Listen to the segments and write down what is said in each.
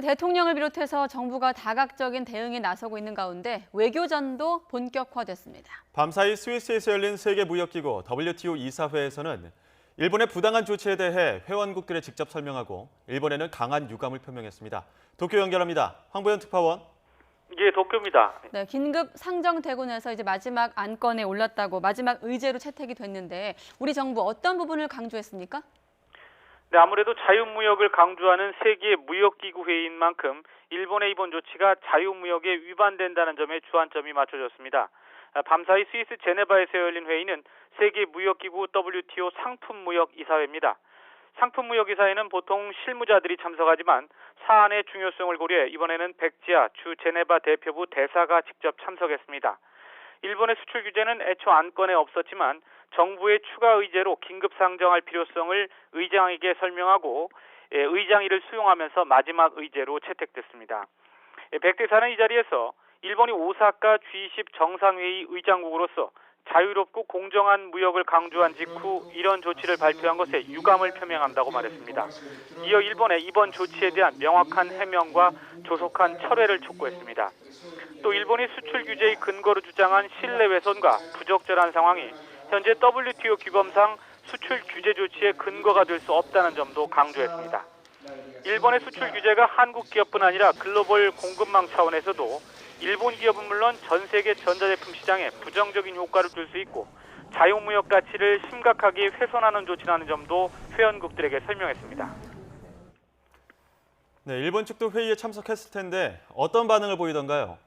대통령을 비롯해서 정부가 다각적인 대응에 나서고 있는 가운데 외교전도 본격화됐습니다. 밤사이 스위스에서 열린 세계무역기구 WTO 이사회에서는 일본의 부당한 조치에 대해 회원국들에 직접 설명하고 일본에는 강한 유감을 표명했습니다. 도쿄 연결합니다. 황보현 특파원. 예, 도쿄입니다. 네, 긴급 상정되고 나서 이제 마지막 안건에 올랐다고 마지막 의제로 채택이 됐는데 우리 정부 어떤 부분을 강조했습니까? 네, 아무래도 자유무역을 강조하는 세계 무역기구 회의인 만큼 일본의 이번 조치가 자유무역에 위반된다는 점에 주안점이 맞춰졌습니다. 밤사이 스위스 제네바에서 열린 회의는 세계무역기구 WTO 상품무역이사회입니다. 상품무역이사회는 보통 실무자들이 참석하지만 사안의 중요성을 고려해 이번에는 백지아 주 제네바 대표부 대사가 직접 참석했습니다. 일본의 수출 규제는 애초 안건에 없었지만 정부의 추가 의제로 긴급 상정할 필요성을 의장에게 설명하고 의장이 이를 수용하면서 마지막 의제로 채택됐습니다. 백 대사는 이 자리에서 일본이 오사카 G20 정상회의 의장국으로서 자유롭고 공정한 무역을 강조한 직후 이런 조치를 발표한 것에 유감을 표명한다고 말했습니다. 이어 일본의 이번 조치에 대한 명확한 해명과 조속한 철회를 촉구했습니다. 또 일본이 수출 규제의 근거로 주장한 신뢰훼손과 부적절한 상황이 현재 WTO 규범상 수출 규제 조치의 근거가 될 수 없다는 점도 강조했습니다. 일본의 수출 규제가 한국 기업뿐 아니라 글로벌 공급망 차원에서도 일본 기업은 물론 전 세계 전자제품 시장에 부정적인 효과를 줄 수 있고 자유무역 가치를 심각하게 훼손하는 조치라는 점도 회원국들에게 설명했습니다. 네, 일본 측도 회의에 참석했을 텐데 어떤 반응을 보이던가요?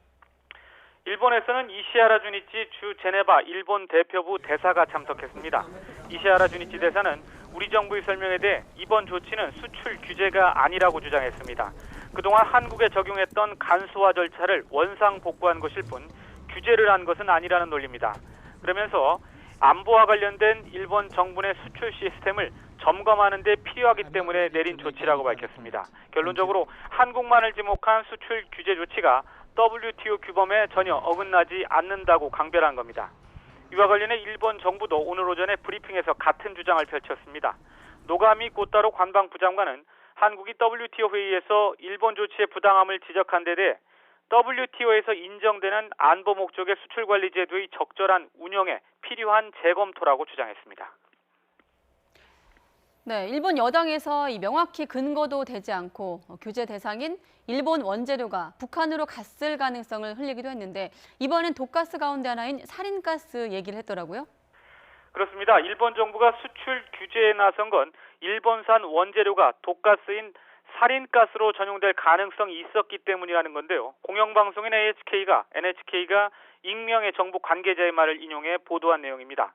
일본에서는 이시하라 주니치 주 제네바 일본 대표부 대사가 참석했습니다. 이시하라 주니치 대사는 우리 정부의 설명에 대해 이번 조치는 수출 규제가 아니라고 주장했습니다. 그동안 한국에 적용했던 간소화 절차를 원상 복구한 것일 뿐 규제를 한 것은 아니라는 논리입니다. 그러면서 안보와 관련된 일본 정부의 수출 시스템을 점검하는 데 필요하기 때문에 내린 조치라고 밝혔습니다. 결론적으로 한국만을 지목한 수출 규제 조치가 WTO 규범에 전혀 어긋나지 않는다고 강변한 겁니다. 이와 관련해 일본 정부도 오늘 오전에 브리핑에서 같은 주장을 펼쳤습니다. 노가미 고타로 관방부 장관은 한국이 WTO 회의에서 일본 조치의 부당함을 지적한 데 대해 WTO에서 인정되는 안보 목적의 수출 관리 제도의 적절한 운영에 필요한 재검토라고 주장했습니다. 네, 일본 여당에서 명확히 근거도 되지 않고 규제 대상인 일본 원재료가 북한으로 갔을 가능성을 흘리기도 했는데 이번엔 독가스 가운데 하나인 사린가스 얘기를 했더라고요. 그렇습니다. 일본 정부가 수출 규제에 나선 건 일본산 원재료가 독가스인 사린가스로 전용될 가능성이 있었기 때문이라는 건데요. 공영방송인 NHK가 익명의 정부 관계자의 말을 인용해 보도한 내용입니다.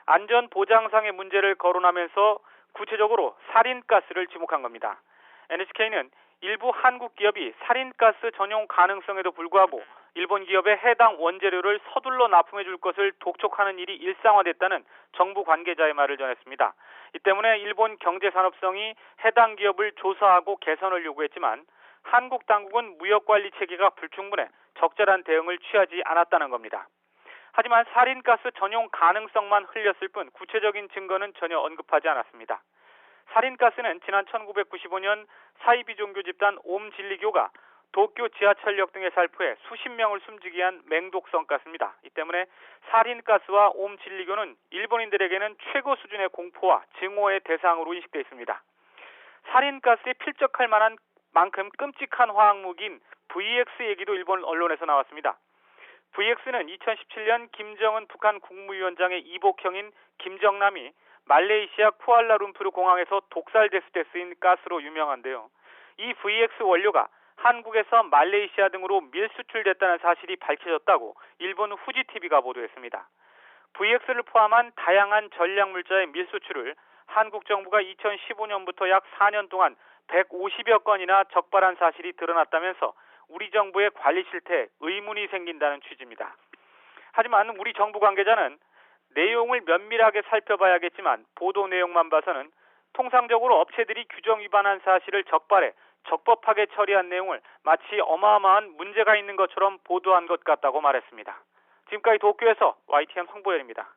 안전 보장상의 문제를 거론하면서 구체적으로 사린가스를 지목한 겁니다. NHK는 일부 한국 기업이 사린가스 전용 가능성에도 불구하고 일본 기업의 해당 원재료를 서둘러 납품해 줄 것을 독촉하는 일이 일상화됐다는 정부 관계자의 말을 전했습니다. 이 때문에 일본 경제산업성이 해당 기업을 조사하고 개선을 요구했지만 한국 당국은 무역관리 체계가 불충분해 적절한 대응을 취하지 않았다는 겁니다. 하지만 사린가스 전용 가능성만 흘렸을 뿐 구체적인 증거는 전혀 언급하지 않았습니다. 사린가스는 지난 1995년 사이비 종교 집단 옴진리교가 도쿄 지하철역 등에 살포해 수십 명을 숨지게 한 맹독성 가스입니다. 이 때문에 사린가스와 옴진리교는 일본인들에게는 최고 수준의 공포와 증오의 대상으로 인식돼 있습니다. 사린가스에 필적할 만한 만큼 끔찍한 화학무기인 VX 얘기도 일본 언론에서 나왔습니다. VX는 2017년 김정은 북한 국무위원장의 이복형인 김정남이 말레이시아 쿠알라룸푸르 공항에서 독살됐을 때 쓰인 가스로 유명한데요. 이 VX 원료가 한국에서 말레이시아 등으로 밀수출됐다는 사실이 밝혀졌다고 일본 후지TV가 보도했습니다. VX를 포함한 다양한 전략물자의 밀수출을 한국 정부가 2015년부터 약 4년 동안 150여 건이나 적발한 사실이 드러났다면서 우리 정부의 관리 실태에 의문이 생긴다는 취지입니다. 하지만 우리 정부 관계자는 내용을 면밀하게 살펴봐야겠지만 보도 내용만 봐서는 통상적으로 업체들이 규정 위반한 사실을 적발해 적법하게 처리한 내용을 마치 어마어마한 문제가 있는 것처럼 보도한 것 같다고 말했습니다. 지금까지 도쿄에서 YTN 황보현입니다.